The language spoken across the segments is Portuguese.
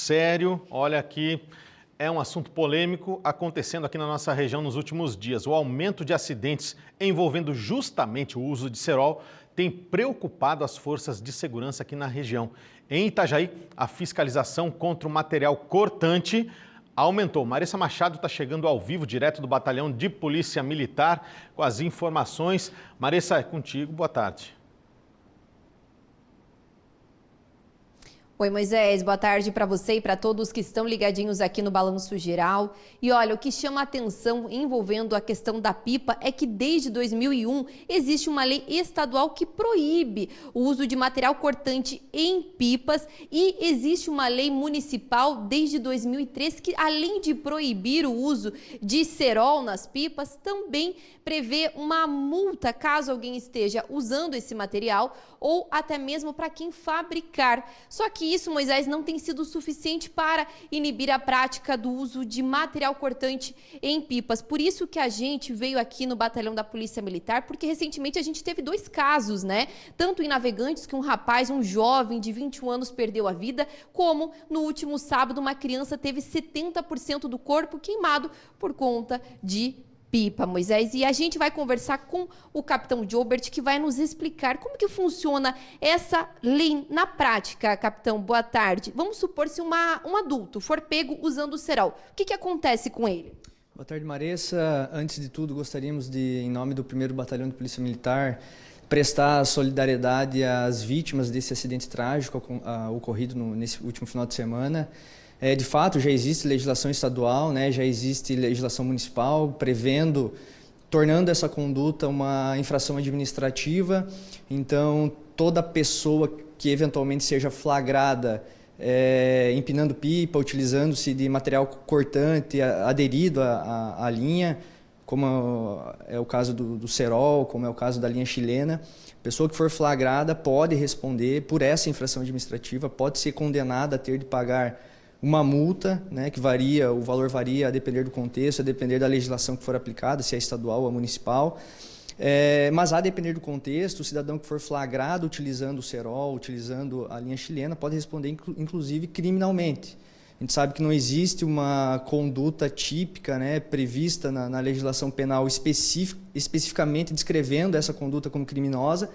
sério. Olha aqui, é um assunto polêmico acontecendo aqui na nossa região nos últimos dias. O aumento de acidentes envolvendo justamente o uso de cerol tem preocupado as forças de segurança aqui na região. Em Itajaí, a fiscalização contra o material cortante aumentou. Marissa Machado está chegando ao vivo, direto do Batalhão de Polícia Militar, com as informações. Marissa, é contigo. Boa tarde. Oi, Moisés, boa tarde para você e para todos que estão ligadinhos aqui no Balanço Geral. E olha, o que chama a atenção envolvendo a questão da pipa é que desde 2001 existe uma lei estadual que proíbe o uso de material cortante em pipas e existe uma lei municipal desde 2003 que, além de proibir o uso de cerol nas pipas, também prevê uma multa caso alguém esteja usando esse material ou até mesmo para quem fabricar. Só que isso, Moisés, não tem sido suficiente para inibir a prática do uso de material cortante em pipas. Por isso que a gente veio aqui no Batalhão da Polícia Militar, porque recentemente a gente teve 2 casos, né? Tanto em Navegantes, que um rapaz, um jovem de 21 anos perdeu a vida, como no último sábado uma criança teve 70% do corpo queimado por conta de pipa, Moisés. E a gente vai conversar com o capitão Jobert, que vai nos explicar como que funciona essa lei na prática. Capitão, boa tarde. Vamos supor se um adulto for pego usando o cerol. O que acontece com ele? Boa tarde, Marissa. Antes de tudo, gostaríamos de, em nome do 1º Batalhão de Polícia Militar, prestar solidariedade às vítimas desse acidente trágico ocorrido nesse último final de semana. De fato, já existe legislação estadual, né, já existe legislação municipal tornando essa conduta uma infração administrativa. Então, toda pessoa que eventualmente seja flagrada empinando pipa, utilizando-se de material cortante aderido à linha, como é o caso do cerol, como é o caso da linha chilena, pessoa que for flagrada pode responder por essa infração administrativa, pode ser condenada a ter de pagar uma multa, né, que varia, o valor varia a depender do contexto, a depender da legislação que for aplicada, se é estadual ou municipal. Mas a depender do contexto, o cidadão que for flagrado utilizando o cerol, utilizando a linha chilena, pode responder inclusive criminalmente. A gente sabe que não existe uma conduta típica, né, prevista na legislação penal especificamente descrevendo essa conduta como criminosa,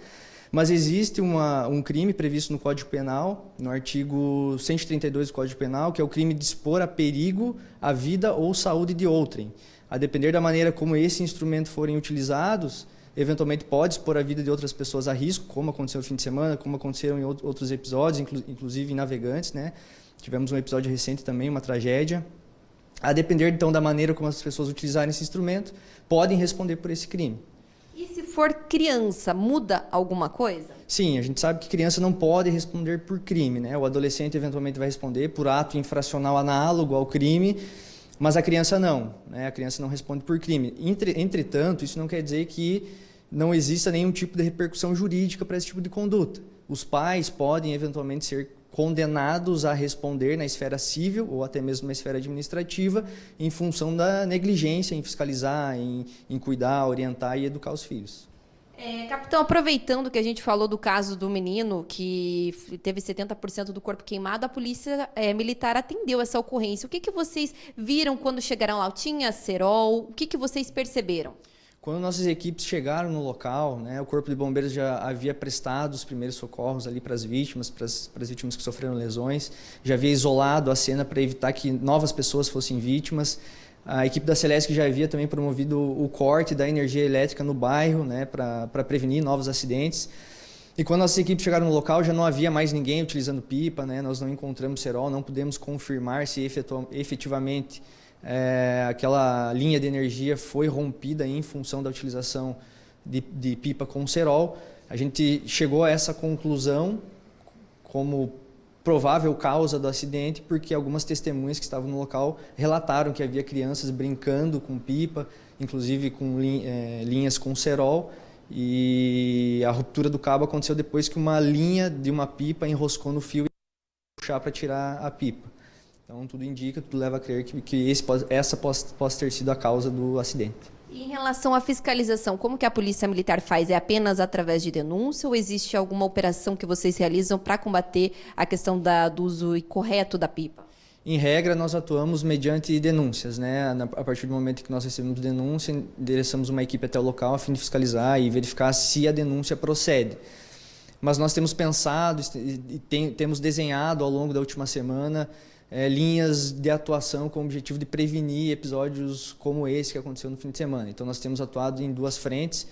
mas existe um crime previsto no Código Penal, no artigo 132 do Código Penal, que é o crime de expor a perigo a vida ou saúde de outrem. A depender da maneira como esse instrumento forem utilizados, eventualmente pode expor a vida de outras pessoas a risco, como aconteceu no fim de semana, como aconteceram em outros episódios, inclusive em Navegantes, né? Tivemos um episódio recente também, uma tragédia. A depender, então, da maneira como as pessoas utilizarem esse instrumento, podem responder por esse crime. E se for criança, muda alguma coisa? Sim, a gente sabe que criança não pode responder por crime, né? O adolescente eventualmente vai responder por ato infracional análogo ao crime, mas a criança não, né? A criança não responde por crime. Entretanto, isso não quer dizer que não exista nenhum tipo de repercussão jurídica para esse tipo de conduta. Os pais podem eventualmente ser condenados a responder na esfera civil ou até mesmo na esfera administrativa em função da negligência em fiscalizar, em cuidar, orientar e educar os filhos. Capitão, aproveitando que a gente falou do caso do menino que teve 70% do corpo queimado, a polícia militar atendeu essa ocorrência. O que vocês viram quando chegaram lá? Tinha cerol? O que vocês perceberam? Quando nossas equipes chegaram no local, né, o Corpo de Bombeiros já havia prestado os primeiros socorros ali para as vítimas que sofreram lesões, já havia isolado a cena para evitar que novas pessoas fossem vítimas. A equipe da Celesc já havia também promovido o corte da energia elétrica no bairro, né, para prevenir novos acidentes. E quando nossas equipes chegaram no local, já não havia mais ninguém utilizando pipa, né, nós não encontramos cerol, não pudemos confirmar se efetivamente aquela linha de energia foi rompida em função da utilização de pipa com cerol. A gente chegou a essa conclusão como provável causa do acidente, porque algumas testemunhas que estavam no local relataram que havia crianças brincando com pipa, inclusive com linhas com cerol, e a ruptura do cabo aconteceu depois que uma linha de uma pipa enroscou no fio e puxar para tirar a pipa. Então, tudo indica, tudo leva a crer que essa possa ter sido a causa do acidente. E em relação à fiscalização, como que a Polícia Militar faz? É apenas através de denúncia ou existe alguma operação que vocês realizam para combater a questão do uso incorreto da pipa? Em regra, nós atuamos mediante denúncias, né? A partir do momento que nós recebemos denúncia, endereçamos uma equipe até o local a fim de fiscalizar e verificar se a denúncia procede. Mas nós temos pensado e temos desenhado ao longo da última semana linhas de atuação com o objetivo de prevenir episódios como esse que aconteceu no fim de semana. Então, nós temos atuado em duas frentes.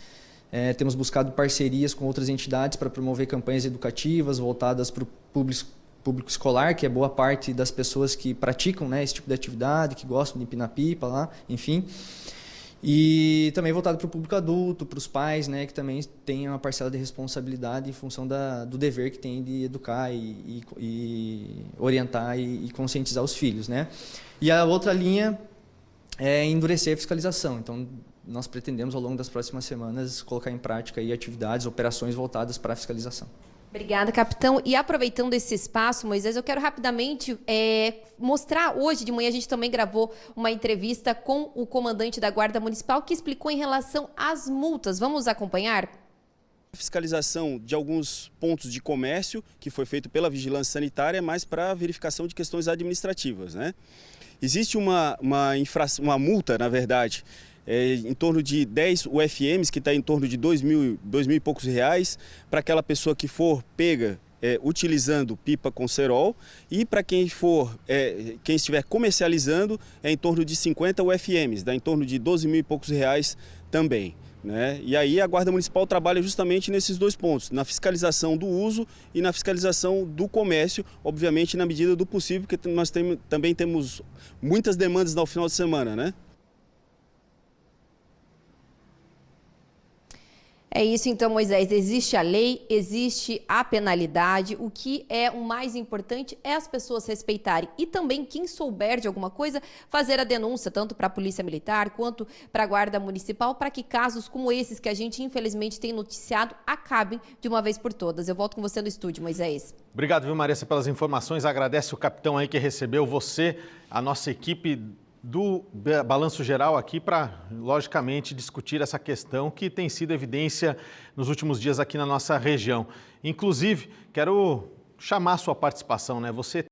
Temos buscado parcerias com outras entidades para promover campanhas educativas voltadas para o público escolar, que é boa parte das pessoas que praticam, né, esse tipo de atividade, que gostam de empinar pipa lá, enfim. E também voltado para o público adulto, para os pais, né, que também têm uma parcela de responsabilidade em função do dever que tem de educar e orientar e conscientizar os filhos, né. E a outra linha é endurecer a fiscalização. Então, nós pretendemos, ao longo das próximas semanas, colocar em prática aí atividades, operações voltadas para a fiscalização. Obrigada, capitão. E aproveitando esse espaço, Moisés, eu quero rapidamente mostrar, hoje de manhã a gente também gravou uma entrevista com o comandante da Guarda Municipal que explicou em relação às multas. Vamos acompanhar? A fiscalização de alguns pontos de comércio, que foi feito pela Vigilância Sanitária, mas para verificação de questões administrativas, né? Existe uma multa, na verdade, em torno de 10 UFMs, que está em torno de R$ 2.000 e poucos reais, para aquela pessoa que for pega utilizando pipa com cerol, e para quem estiver comercializando é em torno de 50 UFMs, dá em torno de R$ 12.000 e poucos reais também, né? E aí a Guarda Municipal trabalha justamente nesses dois pontos, na fiscalização do uso e na fiscalização do comércio, obviamente na medida do possível, porque nós também temos muitas demandas no final de semana, né? É isso então, Moisés. Existe a lei, existe a penalidade. O que é o mais importante é as pessoas respeitarem. E também quem souber de alguma coisa, fazer a denúncia, tanto para a Polícia Militar quanto para a Guarda Municipal, para que casos como esses que a gente infelizmente tem noticiado acabem de uma vez por todas. Eu volto com você no estúdio, Moisés. Obrigado, viu, Marissa, pelas informações. Agradece o capitão aí que recebeu você, a nossa equipe do Balanço Geral aqui para, logicamente, discutir essa questão que tem sido evidência nos últimos dias aqui na nossa região. Inclusive, quero chamar a sua participação, né? Você